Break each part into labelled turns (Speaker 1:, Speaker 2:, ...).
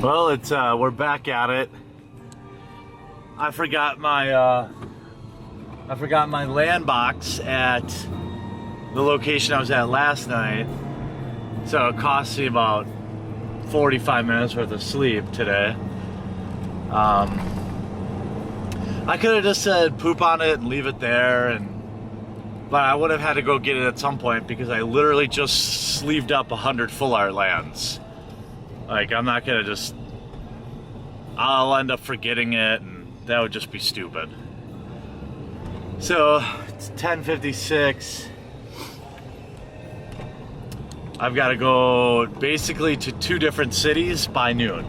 Speaker 1: Well, it's we're back at it. I forgot my land box at the location I was at last night, so it cost me about 45 minutes worth of sleep today. I could have just said poop on it and leave it there, but I would have had to go get it at some point because I literally just sleeved up 100 full art lands. Like, I'm not gonna just, I'll end up forgetting it, and that would just be stupid. So, it's 10:56. I've got to go basically to 2 different cities by noon.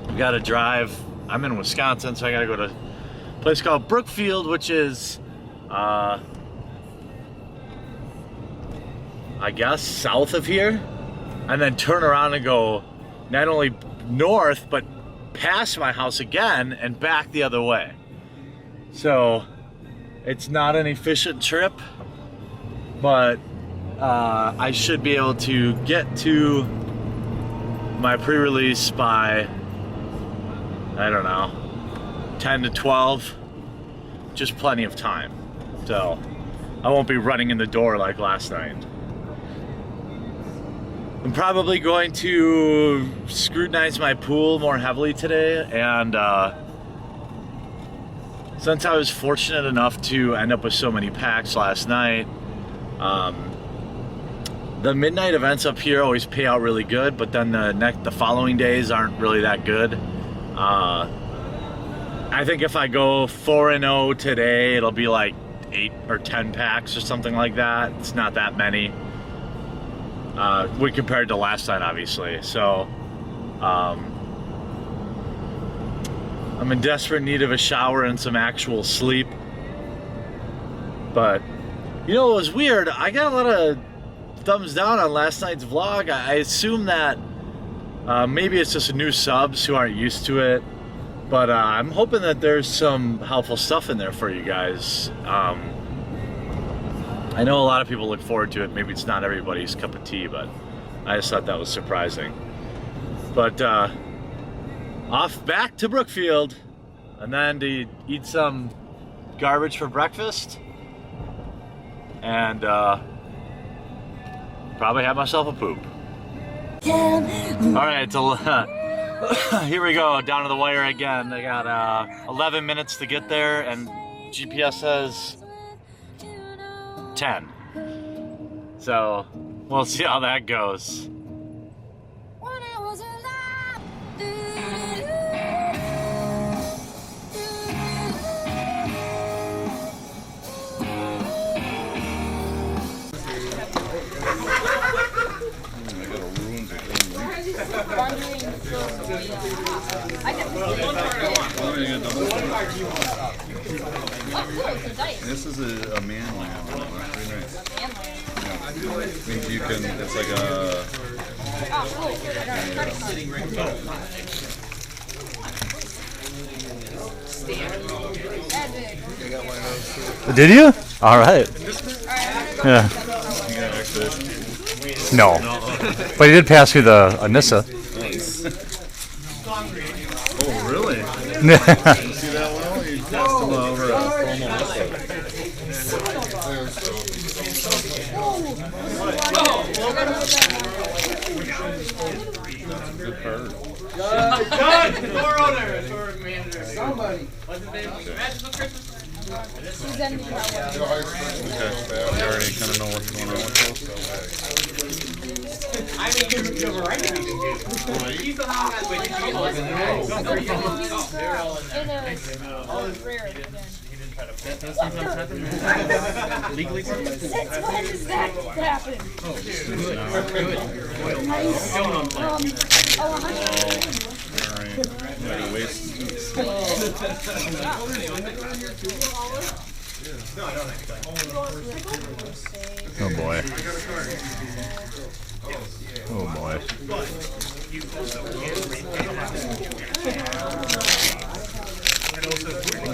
Speaker 1: I've got to drive, I'm in Wisconsin, so I got to go to a place called Brookfield, which is, I guess, south of here, and then turn around and go not only north, but past my house again and back the other way. So it's not an efficient trip, but I should be able to get to my pre-release by, I don't know, 10 to 12, just plenty of time. So I won't be running in the door like last night. I'm probably going to scrutinize my pool more heavily today, and since I was fortunate enough to end up with so many packs last night, the midnight events up here always pay out really good, but then the following days aren't really that good. I think if I go 4-0 today, it'll be like 8 or 10 packs or something like that. It's not that many. When compared to last night, obviously. So, I'm in desperate need of a shower and some actual sleep. But, you know, it was weird. I got a lot of thumbs down on last night's vlog. I assume that maybe it's just new subs who aren't used to it. But I'm hoping that there's some helpful stuff in there for you guys. I know a lot of people look forward to it. Maybe it's not everybody's cup of tea, but I just thought that was surprising. But off back to Brookfield, and then to eat some garbage for breakfast, and probably have myself a poop. All right, so here we go, down to the wire again. I got 11 minutes to get there, and GPS says 10. So we'll see how that goes.
Speaker 2: This is a man lamb. Very nice. Yeah. Means you can. It's like a. Oh,
Speaker 1: cool. Did you? All right. Yeah. No. But he did pass through the Anissa.
Speaker 2: Nice. Oh, really? You see that well? He passed him over a promo also. Good card.
Speaker 3: John, door owner, door manager. Somebody. What's his name? Magical Christmas. He's ending that one.
Speaker 2: Okay. You already kind of know what's going on with those.
Speaker 3: I mean, you're right. He's the one that's waiting. That sometimes happen. Legally.
Speaker 4: Since when does that happen?
Speaker 3: Oh, good.
Speaker 4: Nice.
Speaker 2: Alright. Gotta waste.
Speaker 1: Oh boy. Oh boy.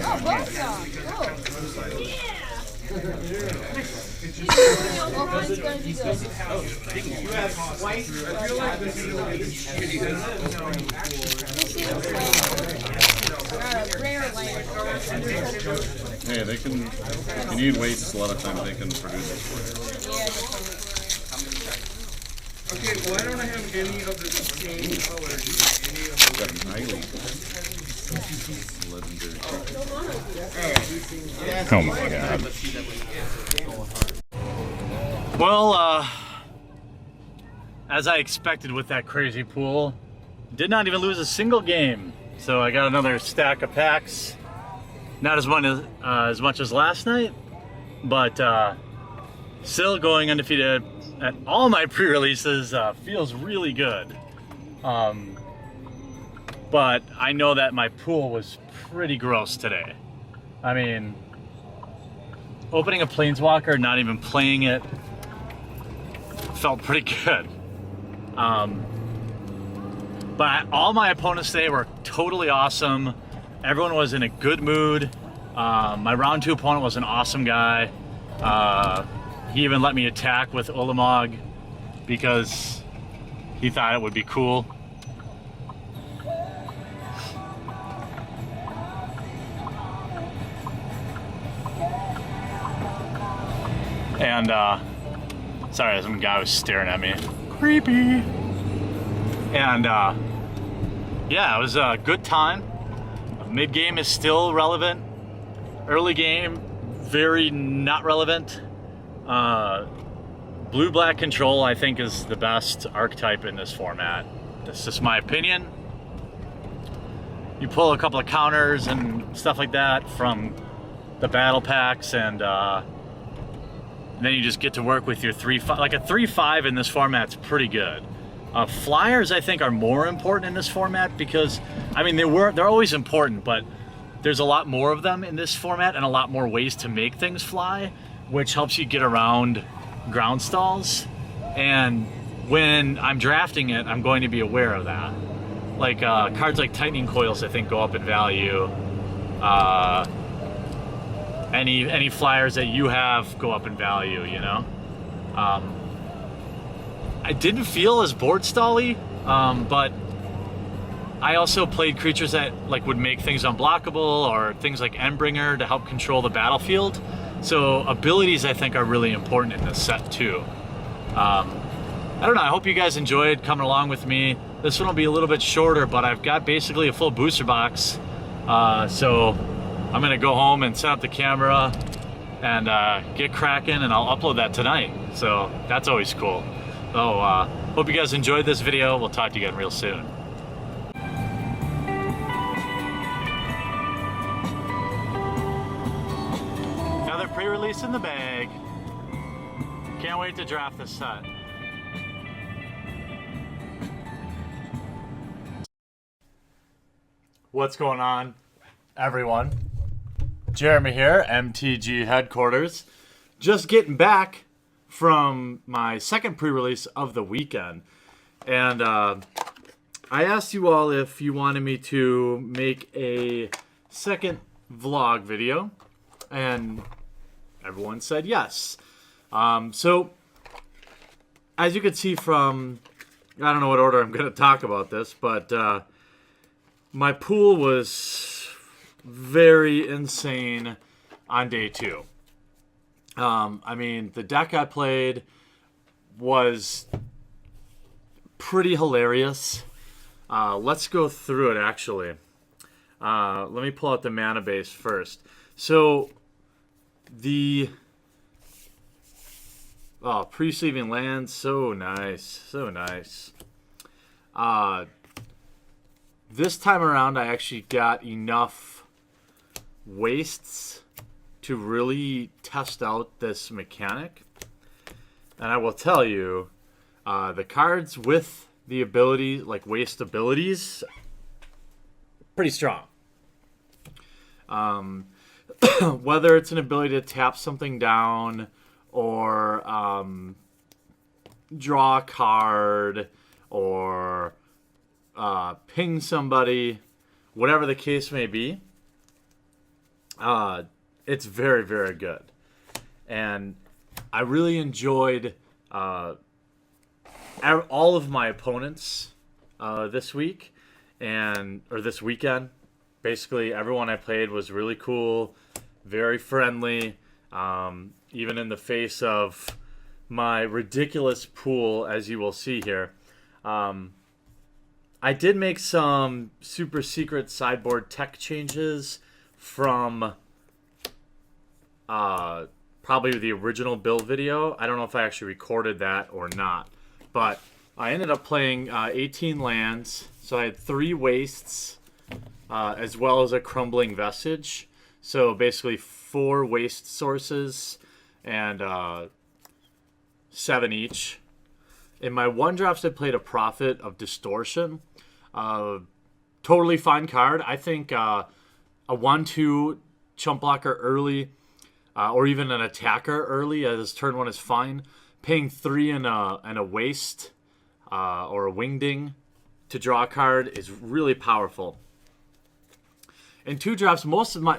Speaker 4: Oh, both songs. Oh. Yeah. Open's gonna be good.
Speaker 3: You have white. I feel like this is
Speaker 4: Rare land.
Speaker 2: Hey, they can. If you need weights, a lot of times they can produce it for
Speaker 3: Okay, why don't I have any of the same colors? Any of
Speaker 2: you. Got an highly legendary. Oh my god.
Speaker 1: Well, as I expected with that crazy pool, did not even lose a single game. So I got another stack of packs. Not as much as last night, but still going undefeated at all my pre-releases. Feels really good. But I know that my pool was pretty gross today. I mean, opening a Planeswalker, not even playing it, felt pretty good. But all my opponents today were totally awesome. Everyone was in a good mood. My round 2 opponent was an awesome guy. He even let me attack with Ulamog because he thought it would be cool. And sorry, some guy was staring at me. Creepy. And yeah, it was a good time. Mid game is still relevant. Early game, very not relevant. Blue-black control, I think, is the best archetype in this format. That's just my opinion. You pull a couple of counters and stuff like that from the battle packs, and then you just get to work with your 3-5. Like a 3-5 in this format's pretty good. Flyers, I think, are more important in this format because, I mean, they're always important, but there's a lot more of them in this format and a lot more ways to make things fly, which helps you get around ground stalls. And when I'm drafting it, I'm going to be aware of that. Like cards like Tightening Coils, I think, go up in value. Any flyers that you have go up in value, you know? I didn't feel as board stally, but I also played creatures that like would make things unblockable, or things like Endbringer to help control the battlefield. So abilities, I think, are really important in this set too. I don't know, I hope you guys enjoyed coming along with me. This one will be a little bit shorter, but I've got basically a full booster box. So I'm gonna go home and set up the camera and get cracking, and I'll upload that tonight. So that's always cool. So hope you guys enjoyed this video. We'll talk to you again real soon. Another pre-release in the bag. Can't wait to draft this set. What's going on, everyone? Jeremy here, MTG Headquarters. Just getting back from my second pre-release of the weekend. And I asked you all if you wanted me to make a second vlog video, and everyone said yes. So, as you can see from, I don't know what order I'm going to talk about this, but my pool was very insane on day 2. I mean, the deck I played was pretty hilarious. Let's go through it, actually. Let me pull out the mana base first. So, the... Oh, pre-sleeving lands, so nice. So nice. This time around, I actually got enough wastes to really test out this mechanic. And I will tell you, the cards with the ability, like waste abilities, pretty strong. Whether it's an ability to tap something down, or draw a card, or ping somebody, whatever the case may be, it's very, very good. And I really enjoyed all of my opponents this week or this weekend. Basically, everyone I played was really cool, very friendly, even in the face of my ridiculous pool, as you will see here. I did make some super secret sideboard tech changes from probably the original build video. I don't know if I actually recorded that or not, but I ended up playing 18 lands. So I had 3 wastes, as well as a crumbling vestige. So basically 4 waste sources and 7 each. In my 1-drops, I played a Prophet of Distortion. Totally fine card. I think a 1/2 chump blocker early, or even an attacker early as turn 1 is fine. Paying 3 and a waste or a wingding to draw a card is really powerful. In 2-drops,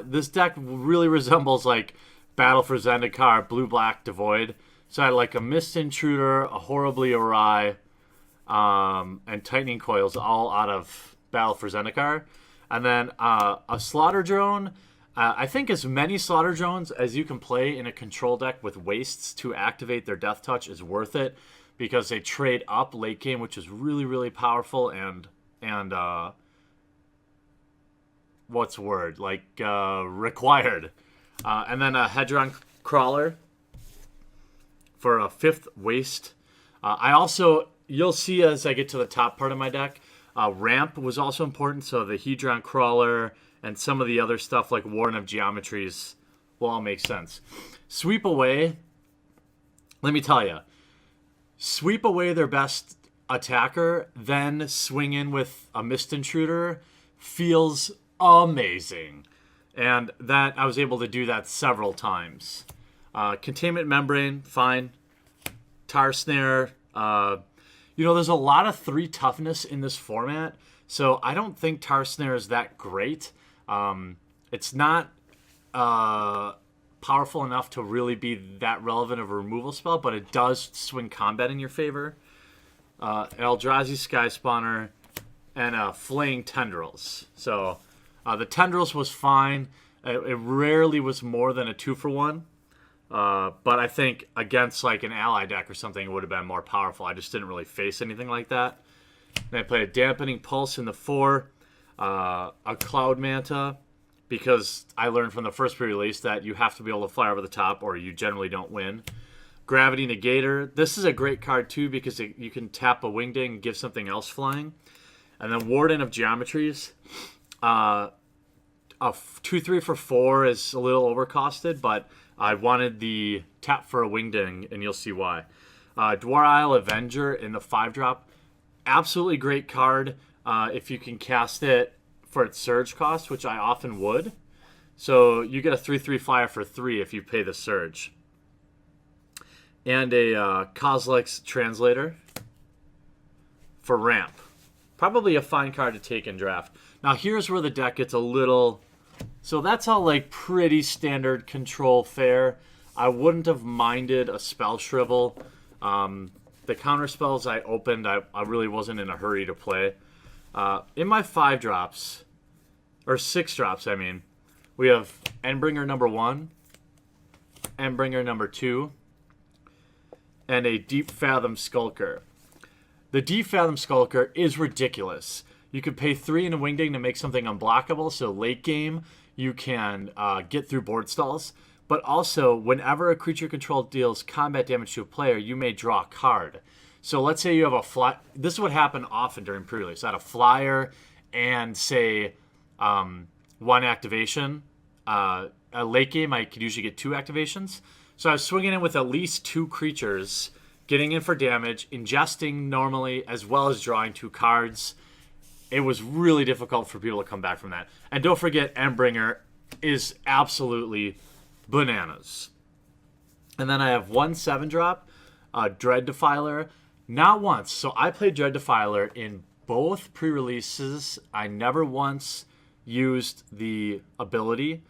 Speaker 1: this deck really resembles like Battle for Zendikar, blue-black devoid. So I had like a Mist Intruder, a Horribly Awry, and Tightening Coils all out of Battle for Zendikar. And then a Slaughter Drone. I think as many Slaughter Drones as you can play in a control deck with wastes to activate their Death Touch is worth it, because they trade up late game, which is really, really powerful and what's the word? Required. And then a Hedron Crawler for a 5th waste. I also, you'll see as I get to the top part of my deck, ramp was also important. So the Hedron Crawler and some of the other stuff like Warden of Geometries will all make sense. Sweep away, let me tell you, sweep away their best attacker, then swing in with a Mist Intruder feels amazing. And that I was able to do that several times. Containment Membrane, fine. Tar Snare. There's a lot of 3 toughness in this format, so I don't think Tar Snare is that great. It's not powerful enough to really be that relevant of a removal spell, but it does swing combat in your favor. Eldrazi Sky Spawner, and Flaying Tendrils. So the Tendrils was fine. It rarely was more than a 2-for-1. But I think against like an ally deck or something, it would have been more powerful. I just didn't really face anything like that. Then I played a Dampening Pulse in the 4, a Cloud Manta, because I learned from the first pre-release that you have to be able to fly over the top or you generally don't win. Gravity Negator. This is a great card too because you can tap a Wingding and give something else flying. And then Warden of Geometries. A 2/3 for 4 is a little overcosted, but I wanted the tap for a Wingding, and you'll see why. Dwar Isle Avenger in the 5-drop. Absolutely great card if you can cast it for its surge cost, which I often would. So you get a 3/3 flyer for 3 if you pay the surge. And a Kozilek's Translator for ramp. Probably a fine card to take in draft. Now here's where the deck gets a little... So that's all like pretty standard control fare. I wouldn't have minded a Spell Shrivel. The counter spells I opened, I really wasn't in a hurry to play. In my 5-drops, or 6-drops, I mean, we have Endbringer number 1, Endbringer number 2, and a Deep Fathom Skulker. The Deep Fathom Skulker is ridiculous. You could pay 3 in a Wingding to make something unblockable, so late game you can get through board stalls. But also, whenever a creature control deals combat damage to a player, you may draw a card. So let's say you have a fly. This is what happened often during pre-release. I had a flyer and, say, 1 activation. A late game, I could usually get 2 activations. So I was swinging in with at least 2 creatures, getting in for damage, ingesting normally, as well as drawing 2 cards. It was really difficult for people to come back from that. And don't forget, Endbringer is absolutely bananas. And then I have 1 7-drop, Dread Defiler. Not once. So I played Dread Defiler in both pre-releases. I never once used the ability,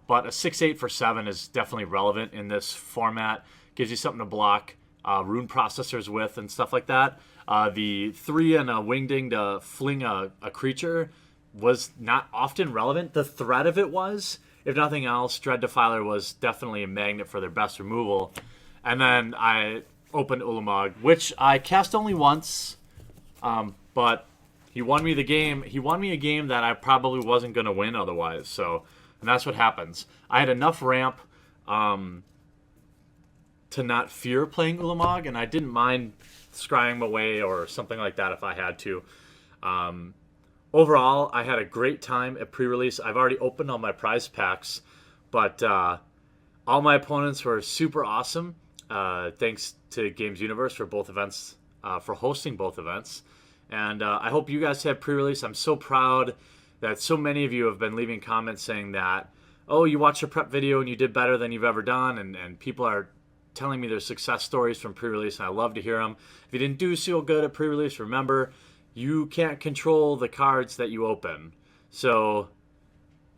Speaker 1: but a 6/8 for 7 is definitely relevant in this format. gives you something to block rune processors with and stuff like that. The 3 and a wingding to fling a creature was not often relevant. The threat of it was. If nothing else, Dread Defiler was definitely a magnet for their best removal. And then I opened Ulamog, which I cast only once, but he won me the game. He won me a game that I probably wasn't going to win otherwise. So, and that's what happens. I had enough ramp to not fear playing Ulamog, and I didn't mind scrying him away or something like that if I had to. Overall, I had a great time at pre-release. I've already opened all my prize packs, but all my opponents were super awesome. Thanks to Games Universe for both events, for hosting both events. And I hope you guys had pre-release. I'm so proud that so many of you have been leaving comments saying that, oh, you watched your prep video and you did better than you've ever done. And people are telling me their success stories from pre-release, and I love to hear them. If you didn't do so good at pre-release, remember, you can't control the cards that you open. So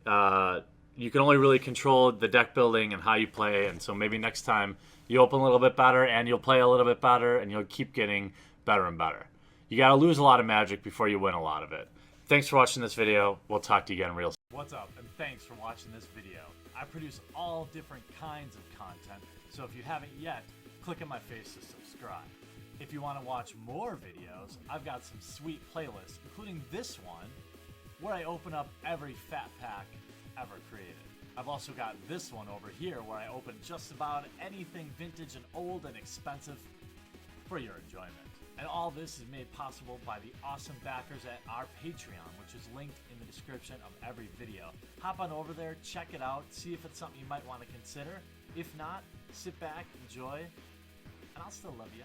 Speaker 1: you can only really control the deck building and how you play. And so maybe next time you open a little bit better and you'll play a little bit better and you'll keep getting better and better. You got to lose a lot of Magic before you win a lot of it. Thanks for watching this video. We'll talk to you again real soon. What's up, and thanks for watching this video. I produce all different kinds of content, so if you haven't yet, click on my face to subscribe. If you want to watch more videos, I've got some sweet playlists, including this one, where I open up every fat pack ever created. I've also got this one over here, where I open just about anything vintage and old and expensive for your enjoyment. And all this is made possible by the awesome backers at our Patreon, which is linked in the description of every video. Hop on over there, check it out, see if it's something you might want to consider. If not, sit back, enjoy, and I'll still love you.